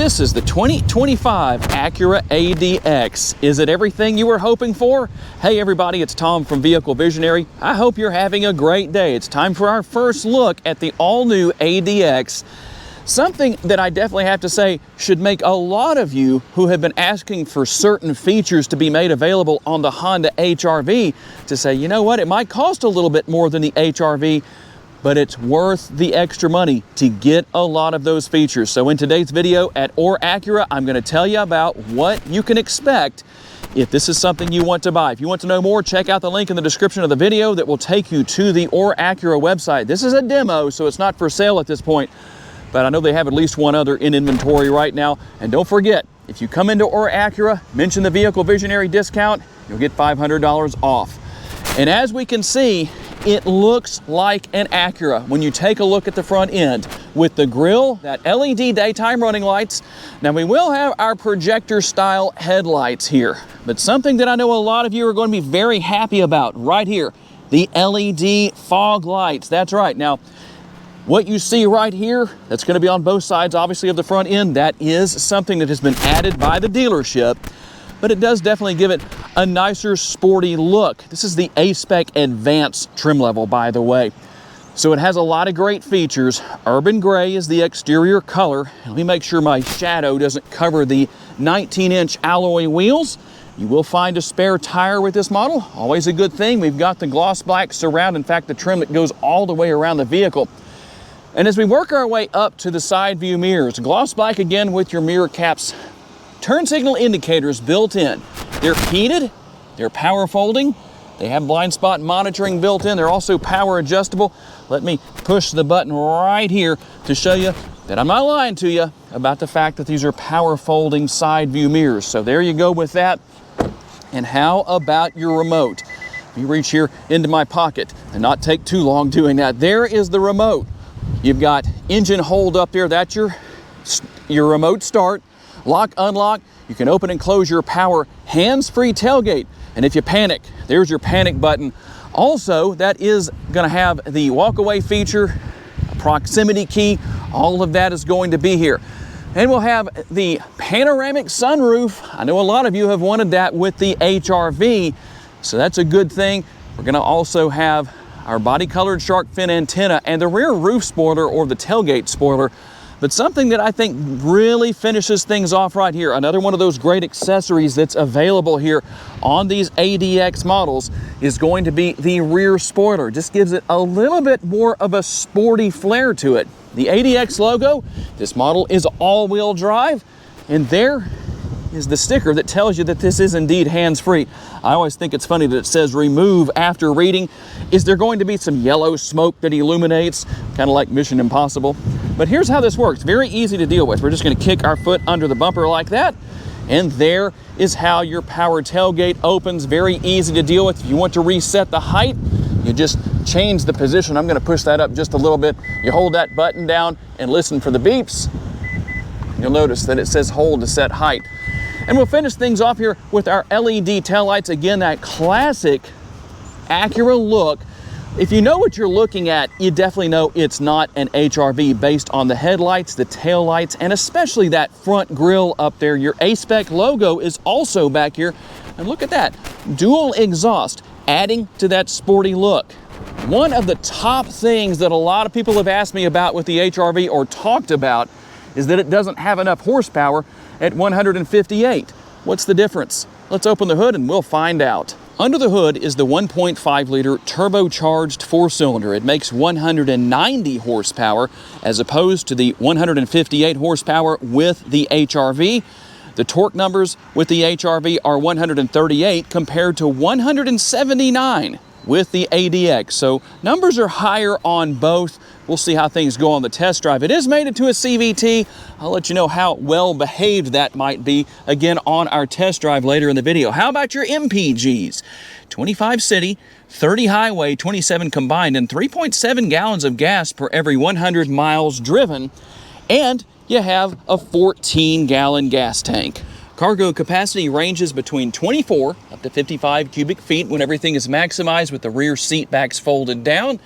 This is the 2025 Acura ADX. Is it everything you were hoping for? Hey everybody, it's Tom from Vehicle Visionary. I hope you're having a great day. It's time for our first look at the all-new ADX. Something that I definitely have to say should make a lot of you who have been asking for certain features to be made available on the Honda HR-V to say, you know what, it might cost a little bit more than the HR-V, but it's worth the extra money to get a lot of those features. So in today's video at Acura, I'm going to tell you about what you can expect if this is something you want to buy. If you want to know more, check out the link in the description of the video that will take you to the Acura website. This is a demo, so it's not for sale at this point, but I know they have at least one other in inventory right now. And don't forget, if you come into Acura, mention the Vehicle Visionary discount, you'll get $500 off. And as we can see, it looks like an Acura when you take a look at the front end with the grille, that LED daytime running lights. Now we will have our projector style headlights here, but something that I know a lot of you are going to be very happy about right here, the LED fog lights. That's right. Now, what you see right here, that's going to be on both sides, obviously, of the front end, that is something that has been added by the dealership, but it does definitely give it a nicer, sporty look. This is the A-Spec Advanced trim level, by the way. So it has a lot of great features. Urban gray is the exterior color. Let me make sure my shadow doesn't cover the 19-inch alloy wheels. You will find a spare tire with this model. Always a good thing. We've got the gloss black surround. In fact, the trim that goes all the way around the vehicle. And as we work our way up to the side view mirrors, gloss black again with your mirror caps. Turn signal indicators built in. They're heated, they're power folding, they have blind spot monitoring built in, they're also power adjustable. Let me push the button right here to show you that I'm not lying to you about the fact that these are power folding side view mirrors. So there you go with that. And how about your remote? Let me reach here into my pocket and not take too long doing that. There is the remote. You've got engine hold up there, that's your remote start. Lock, unlock, you can open and close your power hands-free tailgate. And if you panic, there's your panic button. Also, that is going to have the walk-away feature, proximity key, all of that is going to be here. And we'll have the panoramic sunroof. I know a lot of you have wanted that with the HR-V, so that's a good thing. We're going to also have our body-colored shark fin antenna and the rear roof spoiler or the tailgate spoiler. But something that I think really finishes things off right here, another one of those great accessories that's available here on these ADX models, is going to be the rear spoiler. Just gives it a little bit more of a sporty flair to it. The ADX logo, this model is all-wheel drive, and there is the sticker that tells you that this is indeed hands-free. I always think it's funny that it says remove after reading. Is there going to be some yellow smoke that illuminates, kind of like Mission Impossible? But here's how this works. Very easy to deal with. We're just going to kick our foot under the bumper like that, and there is how your power tailgate opens. Very easy to deal with. If you want to reset the height, you just change the position. I'm going to push that up just a little bit. You hold that button down and listen for the beeps. You'll notice that it says hold to set height. And we'll finish things off here with our LED taillights. Again, that classic Acura look. If you know what you're looking at, you definitely know it's not an HR-V based on the headlights, the taillights, and especially that front grille up there. Your A-Spec logo is also back here. And look at that, dual exhaust, adding to that sporty look. One of the top things that a lot of people have asked me about with the HR-V or talked about is that it doesn't have enough horsepower at 158. What's the difference? Let's open the hood and we'll find out. Under the hood is the 1.5 liter turbocharged 4-cylinder. It makes 190 horsepower as opposed to the 158 horsepower with the HR-V. The torque numbers with the HR-V are 138 compared to 179 with the ADX. So numbers are higher on both. We'll see how things go on the test drive. It is mated to a CVT. I'll let you know how well behaved that might be again on our test drive later in the video. How about your MPGs? 25 city, 30 highway, 27 combined, and 3.7 gallons of gas per every 100 miles driven. And you have a 14-gallon gas tank. Cargo capacity ranges between 24 up to 55 cubic feet when everything is maximized with the rear seat backs folded down.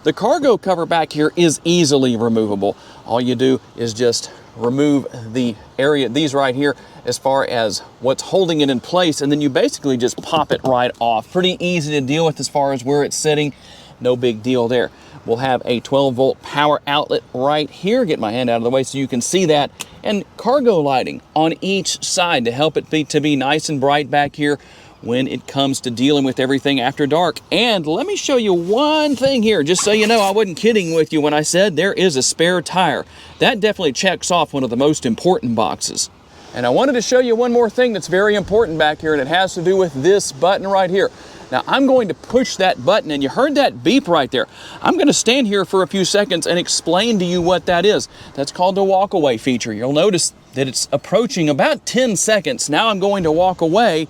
The cargo cover back here is easily removable. All you do is just remove the area, these right here, as far as what's holding it in place, and then you basically just pop it right off. Pretty easy to deal with as far as where it's sitting. No big deal there. We'll have a 12-volt power outlet right here. Get my hand out of the way so you can see that. And cargo lighting on each side to help it be nice and bright back here when it comes to dealing with everything after dark. And let me show you one thing here, just so you know I wasn't kidding with you when I said there is a spare tire. That definitely checks off one of the most important boxes. And I wanted to show you one more thing that's very important back here, and it has to do with this button right here. Now, I'm going to push that button, and you heard that beep right there. I'm going to stand here for a few seconds and explain to you what that is. That's called the walk-away feature. You'll notice that it's approaching about 10 seconds. Now I'm going to walk away.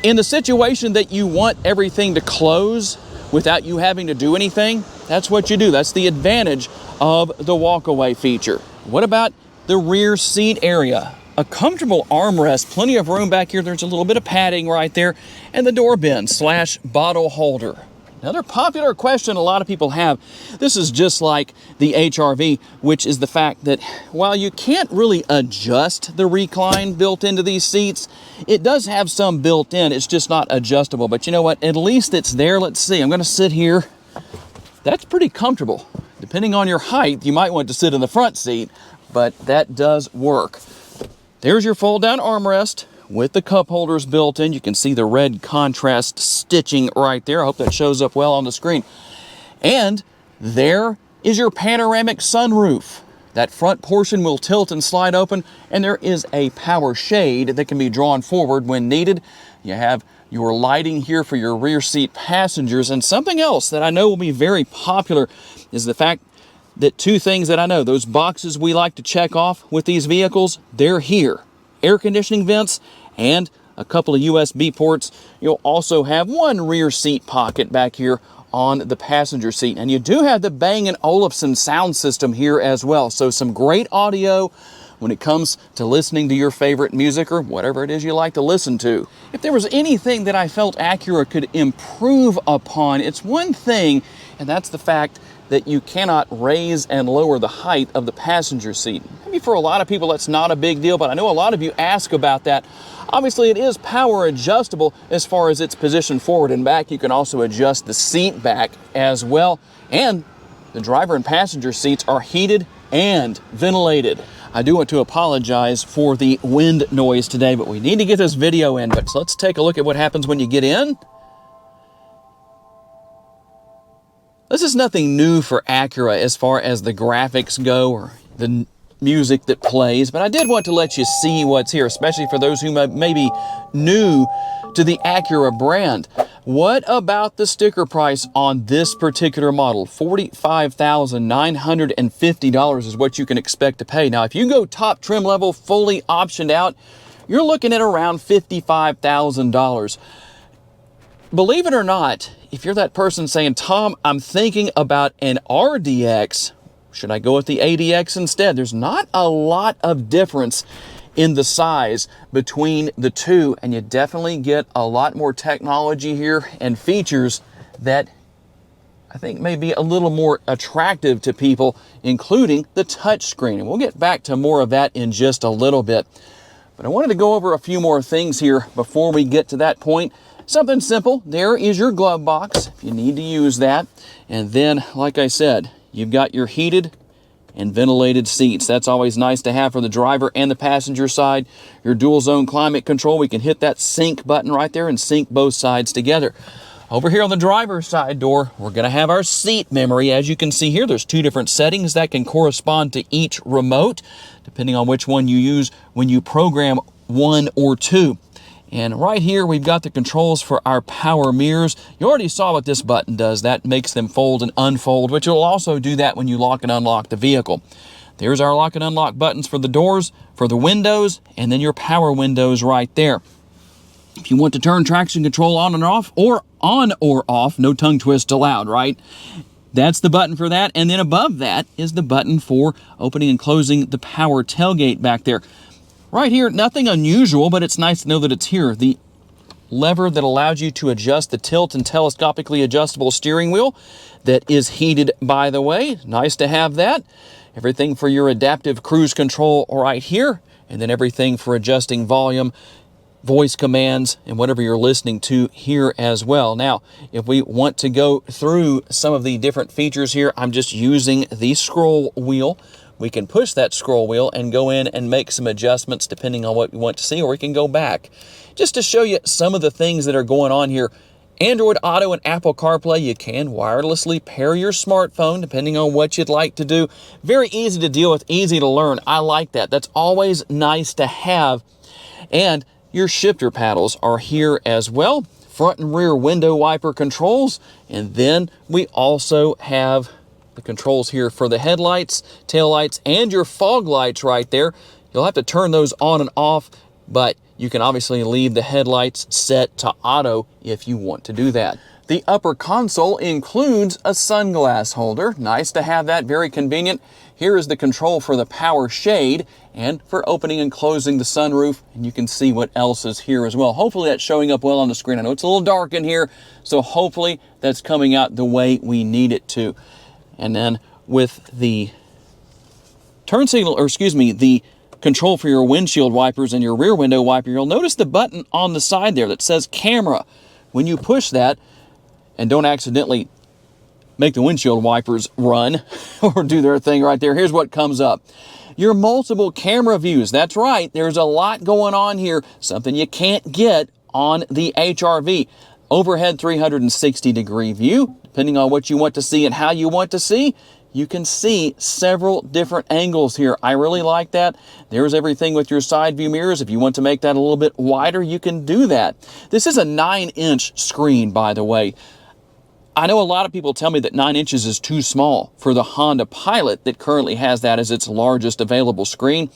In the situation that you want everything to close without you having to do anything, that's what you do. That's the advantage of the walk-away feature. What about the rear seat area? A comfortable armrest, plenty of room back here. There's a little bit of padding right there, and the door bin / bottle holder. Another popular question a lot of people have, this is just like the HR-V, which is the fact that while you can't really adjust the recline built into these seats, it does have some built in. It's just not adjustable. But you know what? At least it's there. Let's see. I'm going to sit here. That's pretty comfortable. Depending on your height, you might want to sit in the front seat, but that does work. There's your fold-down armrest with the cup holders built in. You can see the red contrast stitching right there. I hope that shows up well on the screen. And there is your panoramic sunroof. That front portion will tilt and slide open, and there is a power shade that can be drawn forward when needed. You have your lighting here for your rear seat passengers. And something else that I know will be very popular is the fact that two things that I know, those boxes we like to check off with these vehicles, they're here. Air conditioning vents and a couple of USB ports. You'll also have one rear seat pocket back here on the passenger seat. And you do have the Bang & Olufsen sound system here as well. So some great audio when it comes to listening to your favorite music or whatever it is you like to listen to. If there was anything that I felt Acura could improve upon, it's one thing, and that's the fact that you cannot raise and lower the height of the passenger seat. Maybe for a lot of people that's not a big deal, but I know a lot of you ask about that. Obviously, it is power adjustable as far as its position forward and back. You can also adjust the seat back as well. And the driver and passenger seats are heated and ventilated. I do want to apologize for the wind noise today, but we need to get this video in. But let's take a look at what happens when you get in. This is nothing new for Acura as far as the graphics go or the music that plays, but I did want to let you see what's here, especially for those who may be new to the Acura brand. What about the sticker price on this particular model? $45,950 is what you can expect to pay. Now, if you go top trim level, fully optioned out, you're looking at around $55,000. Believe it or not, if you're that person saying, Tom, I'm thinking about an RDX, should I go with the ADX instead? There's not a lot of difference in the size between the two, and you definitely get a lot more technology here and features that I think may be a little more attractive to people, including the touchscreen. And we'll get back to more of that in just a little bit. But I wanted to go over a few more things here before we get to that point. Something simple, there is your glove box if you need to use that. And then, like I said, you've got your heated and ventilated seats. That's always nice to have for the driver and the passenger side. Your dual zone climate control, we can hit that sync button right there and sync both sides together. Over here on the driver's side door, we're going to have our seat memory. As you can see here, there's two different settings that can correspond to each remote, depending on which one you use when you program one or two. And right here, we've got the controls for our power mirrors. You already saw what this button does. That makes them fold and unfold, which will also do that when you lock and unlock the vehicle. There's our lock and unlock buttons for the doors, for the windows, and then your power windows right there. If you want to turn traction control on or off, no tongue twist allowed, right? That's the button for that. And then above that is the button for opening and closing the power tailgate back there. Right here, nothing unusual, but it's nice to know that it's here. The lever that allows you to adjust the tilt and telescopically adjustable steering wheel that is heated, by the way. Nice to have that. Everything for your adaptive cruise control right here, and then everything for adjusting volume, voice commands, and whatever you're listening to here as well. Now, if we want to go through some of the different features here, I'm just using the scroll wheel. We can push that scroll wheel and go in and make some adjustments depending on what we want to see, or we can go back. Just to show you some of the things that are going on here, Android Auto and Apple CarPlay, you can wirelessly pair your smartphone depending on what you'd like to do. Very easy to deal with, easy to learn. I like that. That's always nice to have. And your shifter paddles are here as well. Front and rear window wiper controls. And then we also have the controls here for the headlights, taillights, and your fog lights right there. You'll have to turn those on and off, but you can obviously leave the headlights set to auto if you want to do that. The upper console includes a sunglass holder. Nice to have that, very convenient. Here is the control for the power shade and for opening and closing the sunroof, and you can see what else is here as well. Hopefully that's showing up well on the screen. I know it's a little dark in here, so hopefully that's coming out the way we need it to. And then with the turn signal, or excuse me, the control for your windshield wipers and your rear window wiper, you'll notice the button on the side there that says camera. When you push that, and don't accidentally make the windshield wipers run or do their thing right there, here's what comes up. Your multiple camera views. That's right, there's a lot going on here, something you can't get on the HR-V. Overhead 360-degree view, depending on what you want to see and how you want to see. You can see several different angles here. I really like that. There's everything with your side view mirrors. If you want to make that a little bit wider, you can do that. This is a 9-inch screen, by the way. I know a lot of people tell me that 9 inches is too small for the Honda Pilot that currently has that as its largest available screen.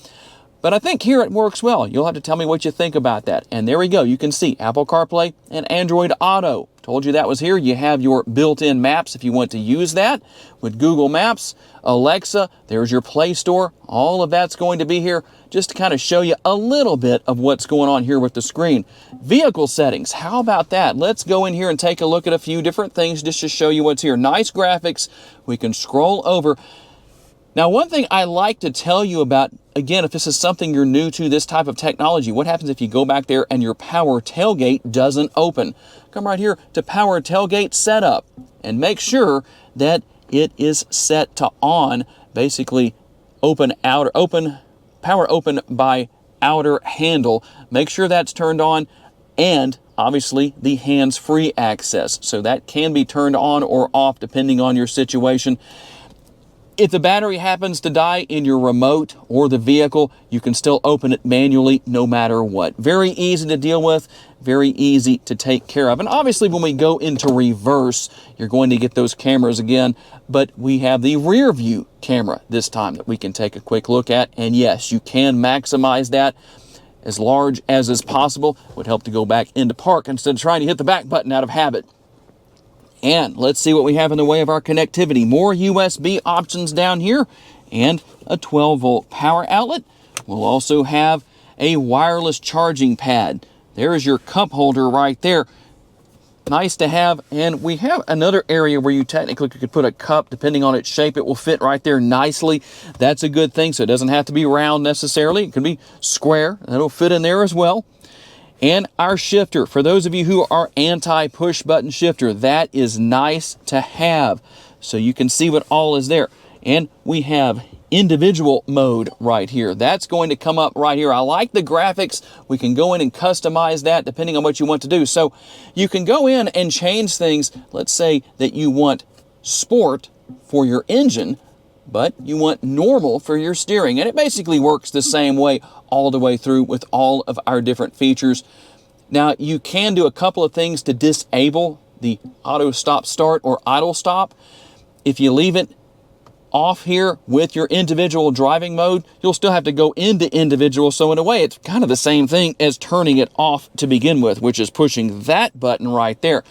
But I think here it works well. You'll have to tell me what you think about that. And there we go. You can see Apple CarPlay and Android Auto. Told you that was here. You have your built-in maps if you want to use that with Google Maps, Alexa, there's your Play Store. All of that's going to be here just to kind of show you a little bit of what's going on here with the screen. Vehicle settings, how about that? Let's go in here and take a look at a few different things just to show you what's here. Nice graphics. We can scroll over. Now, one thing I like to tell you about, again, if this is something you're new to, this type of technology, what happens if you go back there and your power tailgate doesn't open? Come right here to power tailgate setup and make sure that it is set to on, basically power open by outer handle. Make sure that's turned on, and obviously the hands-free access. So that can be turned on or off depending on your situation. If the battery happens to die in your remote or the vehicle, you can still open it manually no matter what. Very easy to deal with, very easy to take care of. And obviously when we go into reverse, you're going to get those cameras again, but we have the rear view camera this time that we can take a quick look at. And yes, you can maximize that as large as is possible. It would help to go back into park instead of trying to hit the back button out of habit. And let's see what we have in the way of our connectivity. More USB options down here and a 12-volt power outlet. We'll also have a wireless charging pad. There is your cup holder right there. Nice to have. And we have another area where you technically could put a cup. Depending on its shape, it will fit right there nicely. That's a good thing. So it doesn't have to be round necessarily. It can be square. That'll fit in there as well. And our shifter, for those of you who are anti-push button shifter, that is nice to have. So you can see what all is there. And we have individual mode right here. That's going to come up right here. I like the graphics. We can go in and customize that depending on what you want to do. So you can go in and change things. Let's say that you want sport for your engine, but you want normal for your steering. And it basically works the same way all the way through with all of our different features. Now, you can do a couple of things to disable the auto stop start or idle stop. If you leave it off here with your individual driving mode, you'll still have to go into individual. So in a way, it's kind of the same thing as turning it off to begin with, which is pushing that button right there.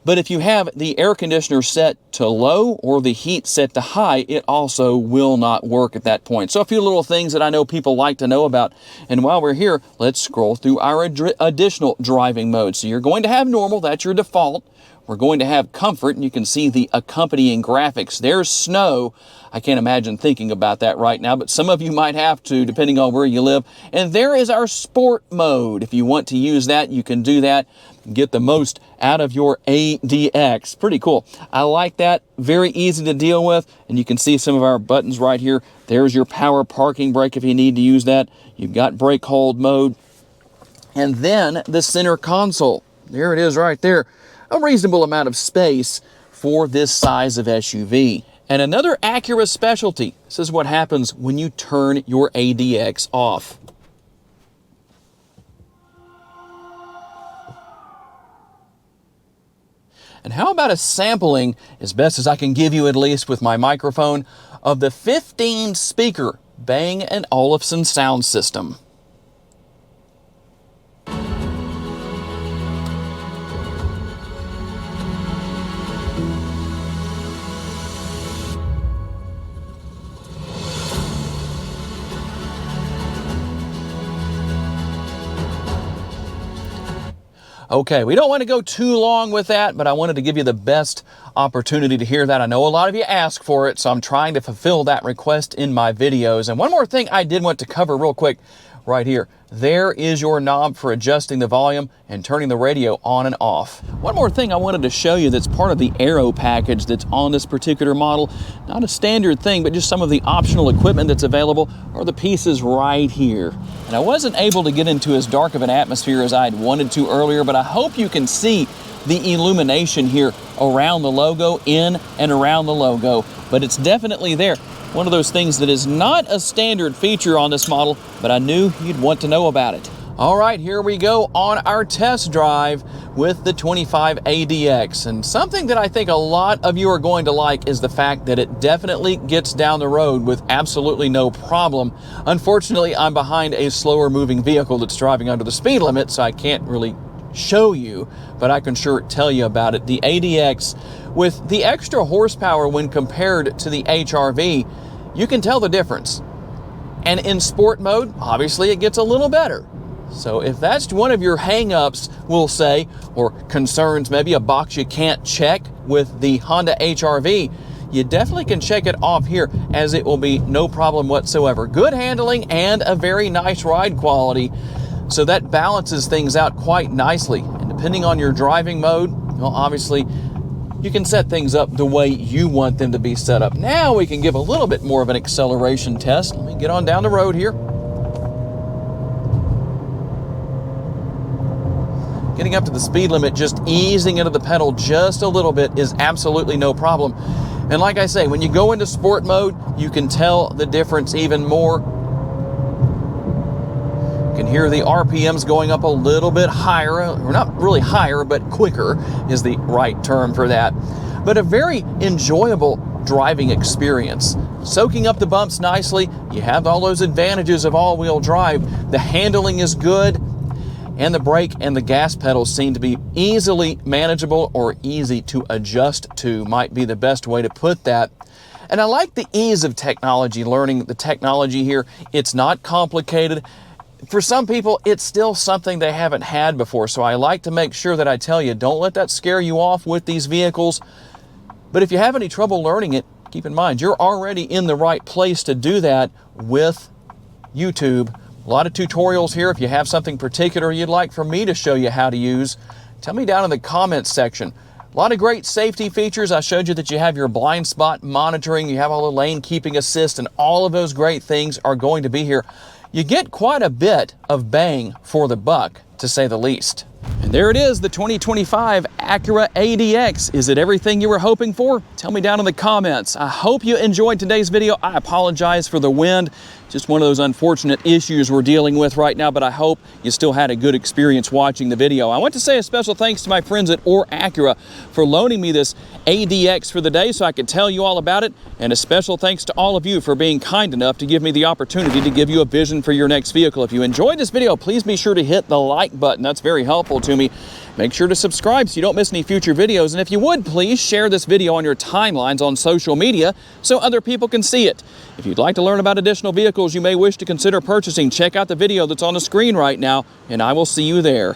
But if you have the air conditioner set to low or the heat set to high, it also will not work at that point. So a few little things that I know people like to know about. And while we're here, let's scroll through our additional driving modes. So you're going to have normal, that's your default. We're going to have comfort, and you can see the accompanying graphics. There's snow. I can't imagine thinking about that right now, but some of you might have to, depending on where you live. And there is our sport mode. If you want to use that, you can do that. Get the most out of your ADX. Pretty cool. I like that. Very easy to deal with. And you can see some of our buttons right here. There's your power parking brake if you need to use that. You've got brake hold mode. And then the center console. There it is right there. A reasonable amount of space for this size of SUV. And another Acura specialty. This is what happens when you turn your ADX off. And how about a sampling, as best as I can give you at least with my microphone, of the 15-speaker Bang & Olufsen sound system. Okay, we don't want to go too long with that, but I wanted to give you the best opportunity to hear that. I know a lot of you ask for it, so I'm trying to fulfill that request in my videos. And one more thing I did want to cover real quick right here. There is your knob for adjusting the volume and turning the radio on and off. One more thing I wanted to show you that's part of the aero package that's on this particular model. Not a standard thing, but just some of the optional equipment that's available are the pieces right here. And I wasn't able to get into as dark of an atmosphere as I'd wanted to earlier, but I hope you can see the illumination here around the logo, in and around the logo, but it's definitely there. One of those things that is not a standard feature on this model, but I knew you'd want to know about it. All right, here we go on our test drive with the 25 ADX. And something that I think a lot of you are going to like is the fact that it definitely gets down the road with absolutely no problem. Unfortunately, I'm behind a slower moving vehicle that's driving under the speed limit, so I can't really show you, but I can sure tell you about it. The ADX, with the extra horsepower when compared to the HRV, you can tell the difference. And in sport mode, obviously it gets a little better. So if that's one of your hang-ups, we'll say, or concerns, maybe a box you can't check with the Honda HRV, you definitely can check it off here, as it will be no problem whatsoever. Good handling and a very nice ride quality. So that balances things out quite nicely. And depending on your driving mode, well, obviously, you can set things up the way you want them to be set up. Now we can give a little bit more of an acceleration test. Let me get on down the road here. Getting up to the speed limit, just easing into the pedal just a little bit is absolutely no problem. And like I say, when you go into sport mode, you can tell the difference even more. You can hear the RPMs going up a little bit higher, or not really higher, but quicker is the right term for that. But a very enjoyable driving experience. Soaking up the bumps nicely, you have all those advantages of all-wheel drive. The handling is good, and the brake and the gas pedals seem to be easily manageable, or easy to adjust to, might be the best way to put that. And I like the ease of technology, learning the technology here. It's not complicated. For some people, it's still something they haven't had before, so I like to make sure that I tell you, don't let that scare you off with these vehicles. But if you have any trouble learning it, keep in mind, you're already in the right place to do that with YouTube. A lot of tutorials here. If you have something particular you'd like for me to show you how to use, tell me down in the comments section. A lot of great safety features. I showed you that you have your blind spot monitoring, you have all the lane keeping assist, and all of those great things are going to be here. You get quite a bit of bang for the buck, to say the least. And there it is, the 2025 Acura ADX. Is it everything you were hoping for? Tell me down in the comments. I hope you enjoyed today's video. I apologize for the wind. Just one of those unfortunate issues we're dealing with right now, but I hope you still had a good experience watching the video. I want to say a special thanks to my friends at Acura for loaning me this ADX for the day so I could tell you all about it, and a special thanks to all of you for being kind enough to give me the opportunity to give you a vision for your next vehicle. If you enjoyed this video, please be sure to hit the like button. That's very helpful to me. Make sure to subscribe so you don't miss any future videos, and if you would, please share this video on your timelines on social media so other people can see it. If you'd like to learn about additional vehicles you may wish to consider purchasing, check out the video that's on the screen right now, and I will see you there.